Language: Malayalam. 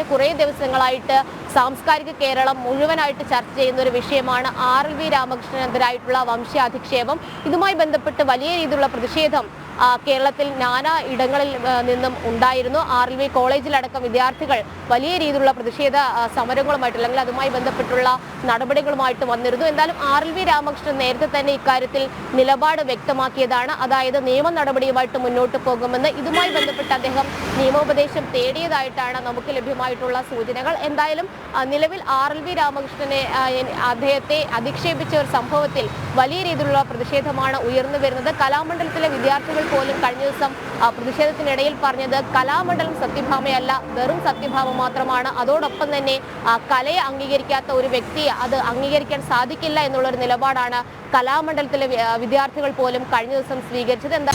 കഴിഞ്ഞ കുറേ ദിവസങ്ങളായിട്ട് സാംസ്കാരിക കേരളം മുഴുവനായിട്ട് ചർച്ച ചെയ്യുന്ന ഒരു വിഷയമാണ് RLV രാമകൃഷ്ണനെതിരായിട്ടുള്ള വംശാധിക്ഷേപം. ഇതുമായി ബന്ധപ്പെട്ട് വലിയ രീതിയിലുള്ള പ്രതിഷേധം കേരളത്തിൽ നാനാ ഇടങ്ങളിൽ നിന്നും ഉണ്ടായിരുന്നു. RLV കോളേജിലടക്കം വിദ്യാർത്ഥികൾ വലിയ രീതിയിലുള്ള പ്രതിഷേധ സമരങ്ങളുമായിട്ട് അല്ലെങ്കിൽ അതുമായി ബന്ധപ്പെട്ടുള്ള നടപടികളുമായിട്ട് വന്നിരുന്നു. എന്തായാലും RLV രാമകൃഷ്ണൻ നേരത്തെ തന്നെ ഇക്കാര്യത്തിൽ നിലപാട് വ്യക്തമാക്കിയതാണ്. അതായത് നിയമ നടപടിയുമായിട്ട് മുന്നോട്ട് പോകുമെന്ന്. ഇതുമായി ബന്ധപ്പെട്ട് അദ്ദേഹം നിയമോപദേശം തേടിയതായിട്ടാണ് നമുക്ക് ലഭ്യമായിട്ടുള്ള സൂചനകൾ. എന്തായാലും നിലവിൽ RLV രാമകൃഷ്ണനെ അദ്ദേഹത്തെ അധിക്ഷേപിച്ച ഒരു സംഭവത്തിൽ വലിയ രീതിയിലുള്ള പ്രതിഷേധമാണ് ഉയർന്നു വരുന്നത്. കലാമണ്ഡലത്തിലെ വിദ്യാർത്ഥികൾ പോലും കഴിഞ്ഞ ദിവസം പ്രതിഷേധത്തിനിടയിൽ പറഞ്ഞത് കലാമണ്ഡലം സത്യഭാമയല്ല, വെറും സത്യഭാമ മാത്രമാണ്. അതോടൊപ്പം തന്നെ കലയെ അംഗീകരിക്കാത്ത ഒരു വ്യക്തിയെ അത് അംഗീകരിക്കാൻ സാധിക്കില്ല എന്നുള്ളൊരു നിലപാടാണ് കലാമണ്ഡലത്തിലെ വിദ്യാർത്ഥികൾ പോലും കഴിഞ്ഞ ദിവസം സ്വീകരിച്ചത്. എന്താ